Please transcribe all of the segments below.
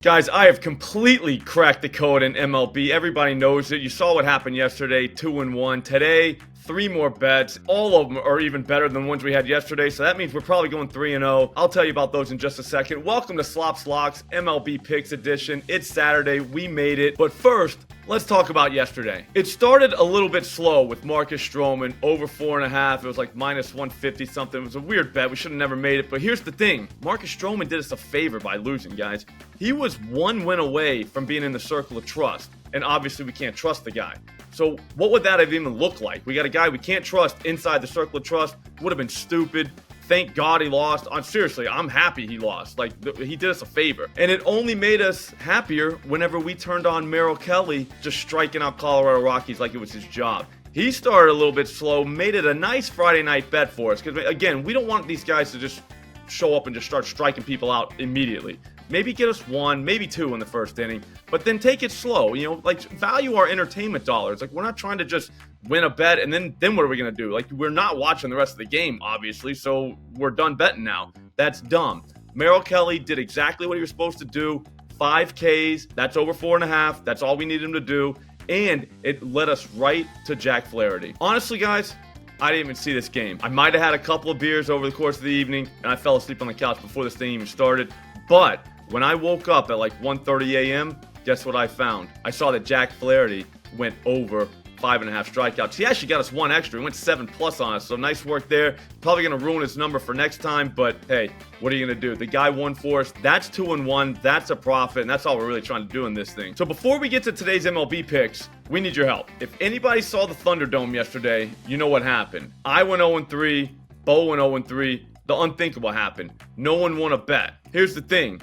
Guys, I have completely cracked the code in MLB. Everybody knows it. You saw what happened yesterday, 2-1. Today, 3 more bets. All of them are even better than the ones we had yesterday, so that means we're probably going 3-0. I'll tell you about those in just a second. Welcome to SLOPSLOCKS MLB Picks edition. It's Saturday. We made it. But first, let's talk about yesterday. It started a little bit slow with Marcus Stroman over 4.5. It was like minus 150 something. It was a weird bet. We should have never made it. But here's the thing. Marcus Stroman did us a favor by losing, guys. He was 1 win away from being in the circle of trust. And obviously we can't trust the guy. So what would that have even looked like? We got a guy we can't trust inside the circle of trust. Would have been stupid. Thank God he lost. Seriously, I'm happy he lost. He did us a favor. And it only made us happier whenever we turned on Merrill Kelly just striking out Colorado Rockies like it was his job. He started a little bit slow, made it a nice Friday night bet for us. Because, again, we don't want these guys to just show up and just start striking people out immediately. Maybe get us 1, maybe 2 in the first inning, but then take it slow. Value our entertainment dollars. We're not trying to just win a bet and then what are we going to do? We're not watching the rest of the game, obviously, so we're done betting now. That's dumb. Merrill Kelly did exactly what he was supposed to do. 5 Ks, that's over 4.5. That's all we needed him to do, and it led us right to Jack Flaherty. Honestly, guys, I didn't even see this game. I might have had a couple of beers over the course of the evening, and I fell asleep on the couch before this thing even started, but when I woke up at 1:30 a.m., guess what I found? I saw that Jack Flaherty went over 5.5 strikeouts. He actually got us 1 extra. He went 7+ on us, so nice work there. Probably going to ruin his number for next time, but hey, what are you going to do? The guy won for us. That's 2-1. That's a profit, and that's all we're really trying to do in this thing. So before we get to today's MLB picks, we need your help. If anybody saw the Thunderdome yesterday, you know what happened. I went 0-3, Bo went 0-3. The unthinkable happened. No one won a bet. Here's the thing.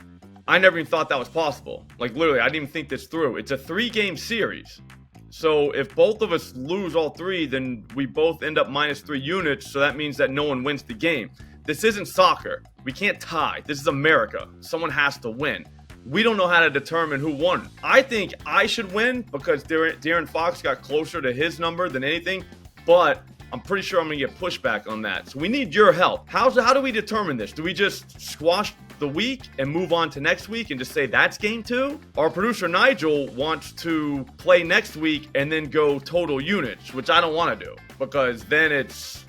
I never even thought that was possible. Literally, I didn't even think this through. It's a 3-game series. So if both of us lose all 3, then we both end up minus 3 units, so that means that no one wins the game. This isn't soccer. We can't tie. This is America. Someone has to win. We don't know how to determine who won. I think I should win because Darren Fox got closer to his number than anything, but I'm pretty sure I'm going to get pushback on that. So we need your help. How do we determine this? Do we just squash the week and move on to next week and just say that's game 2? Our producer Nigel wants to play next week and then go total units, which I don't want to do because then it's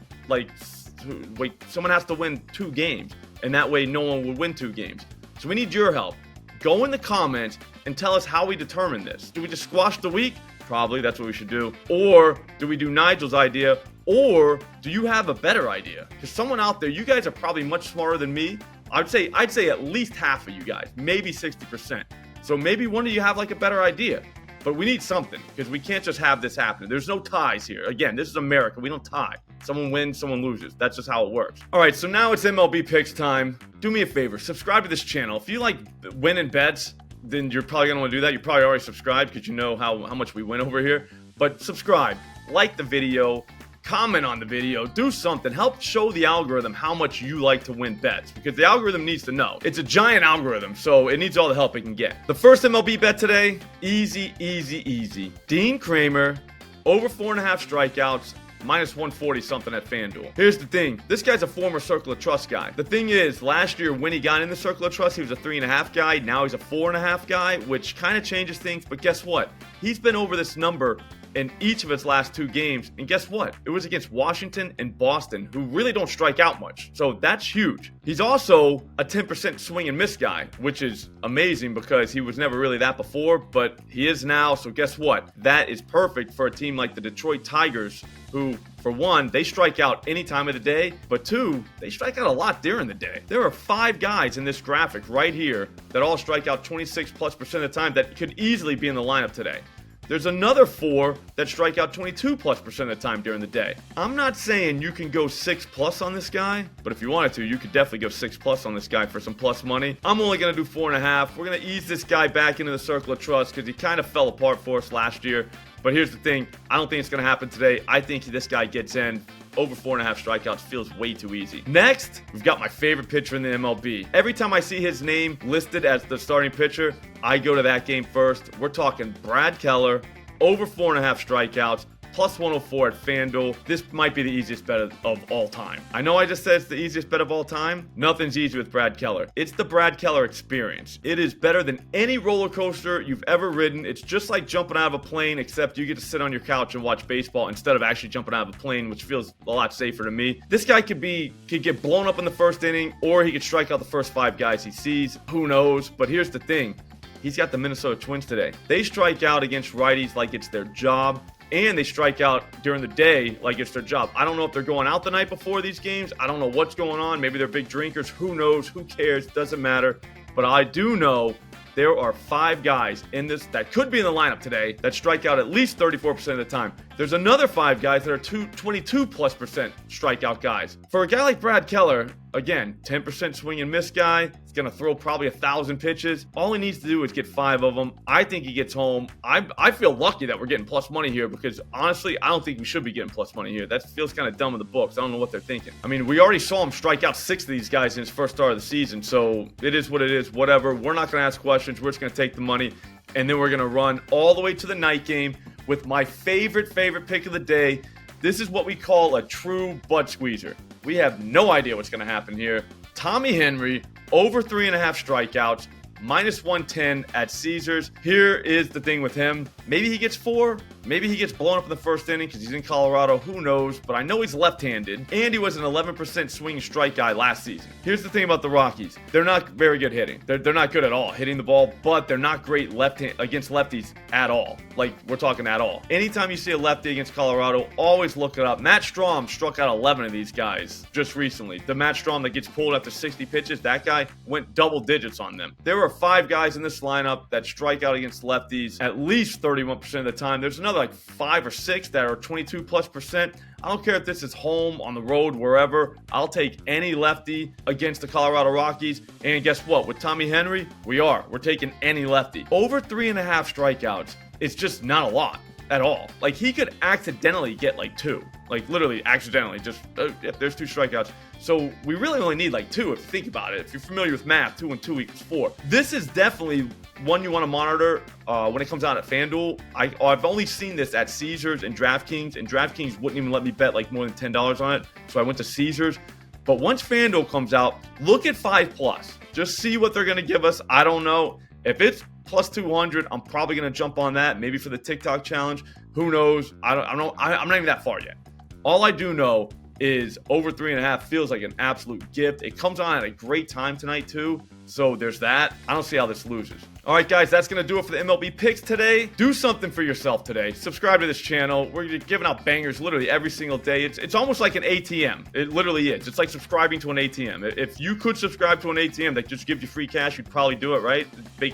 someone has to win 2 games and that way no one would win 2 games. So we need your help. Go in the comments and tell us how we determine this. Do we just squash the week? Probably, that's what we should do. Or do we do Nigel's idea? Or do you have a better idea? Because someone out there, you guys are probably much smarter than me. I'd say at least half of you guys, maybe 60%. So maybe one of you have a better idea. But we need something because we can't just have this happen. There's no ties here. Again, this is America. We don't tie. Someone wins, someone loses. That's just how it works. All right, so now it's MLB Picks time. Do me a favor, subscribe to this channel. If you like winning bets, then you're probably gonna want to do that. You probably already subscribed because you know how much we win over here. But subscribe, like the video, comment on the video, do something. Help show the algorithm how much you like to win bets because the algorithm needs to know. It's a giant algorithm, so it needs all the help it can get. The first MLB bet today, easy. Dean Kremer, over 4.5 strikeouts, minus 140 something at FanDuel. Here's the thing. This guy's a former Circle of Trust guy. The thing is, last year when he got in the Circle of Trust, he was a 3.5 guy. Now he's a 4.5 guy, which kind of changes things. But guess what? He's been over this number in each of his last 2 games. And guess what? It was against Washington and Boston, who really don't strike out much. So that's huge. He's also a 10% swing and miss guy, which is amazing because he was never really that before, but he is now. So guess what? That is perfect for a team like the Detroit Tigers, who, for one, they strike out any time of the day, but 2, they strike out a lot during the day. There are 5 guys in this graphic right here that all strike out 26+% of the time that could easily be in the lineup today. There's another 4 that strike out 22+% of the time during the day. I'm not saying you can go 6+ on this guy, but if you wanted to, you could definitely go 6+ on this guy for some plus money. I'm only going to do 4.5. We're going to ease this guy back into the circle of trust because he kind of fell apart for us last year. But here's the thing. I don't think it's going to happen today. I think this guy gets in. Over 4.5 strikeouts feels way too easy. Next, we've got my favorite pitcher in the MLB. Every time I see his name listed as the starting pitcher, I go to that game first. We're talking Brad Keller, over 4.5 strikeouts, plus 104 at FanDuel. This might be the easiest bet of all time. I know I just said it's the easiest bet of all time. Nothing's easy with Brad Keller. It's the Brad Keller experience. It is better than any roller coaster you've ever ridden. It's just like jumping out of a plane, except you get to sit on your couch and watch baseball instead of actually jumping out of a plane, which feels a lot safer to me. This guy could get blown up in the first inning, or he could strike out the first 5 guys he sees. Who knows? But here's the thing. He's got the Minnesota Twins today. They strike out against righties like it's their job, and they strike out during the day like it's their job. I don't know if they're going out the night before these games. I don't know what's going on. Maybe they're big drinkers. Who knows? Who cares? Doesn't matter. But I do know there are 5 guys in this that could be in the lineup today that strike out at least 34% of the time. There's another 5 guys that are 22+% strikeout guys. For a guy like Brad Keller, again, 10% swing and miss guy. He's going to throw probably 1,000 pitches. All he needs to do is get 5 of them. I think he gets home. I feel lucky that we're getting plus money here because, honestly, I don't think we should be getting plus money here. That feels kind of dumb in the books. I don't know what they're thinking. I mean, we already saw him strike out 6 of these guys in his first start of the season, so it is what it is. Whatever. We're not going to ask questions. We're just going to take the money, and then we're going to run all the way to the night game with my favorite pick of the day. This is what we call a true butt squeezer. We have no idea what's going to happen here. Tommy Henry, over 3.5 strikeouts, minus 110 at Caesars. Here is the thing with him. Maybe he gets 4. Maybe he gets blown up in the first inning because he's in Colorado. Who knows? But I know he's left-handed, and he was an 11% swing and strike guy last season. Here's the thing about the Rockies. They're not very good hitting. They're not good at all hitting the ball, but they're not great against lefties at all. Like, we're talking at all. Anytime you see a lefty against Colorado, always look it up. Matt Strahm struck out 11 of these guys just recently. The Matt Strahm that gets pulled after 60 pitches, that guy went double digits on them. There are 5 guys in this lineup that strike out against lefties at least 31% of the time. There's another like 5 or 6 that are 22+%. I don't care if this is home, on the road, wherever. I'll take any lefty against the Colorado Rockies. And guess what? With Tommy Henry, we're taking any lefty. Over 3.5 strikeouts, it's just not a lot at all. Like, he could accidentally get like 2. Like, literally accidentally, just if there's 2 strikeouts. So we really only need like 2 if you think about it. If you're familiar with math, 2 and 2 equals 4. This is definitely one you want to monitor when it comes out at FanDuel. I've only seen this at Caesars and DraftKings, and DraftKings wouldn't even let me bet like more than $10 on it. So I went to Caesars. But once FanDuel comes out, look at 5+. Just see what they're going to give us. I don't know. If it's plus 200, I'm probably going to jump on that. Maybe for the TikTok challenge. Who knows? I'm not even that far yet. All I do know is over 3.5 feels like an absolute gift. It comes on at a great time tonight too. So there's that. I don't see how this loses. All right, guys, that's going to do it for the MLB Picks today. Do something for yourself today. Subscribe to this channel. We're giving out bangers literally every single day. It's almost like an ATM. It literally is. It's like subscribing to an ATM. If you could subscribe to an ATM that just gives you free cash, you'd probably do it, right?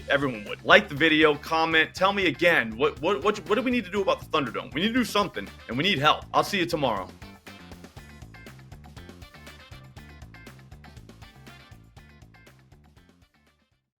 Everyone would. Like the video, comment, tell me again, what do we need to do about the Thunderdome? We need to do something, and we need help. I'll see you tomorrow.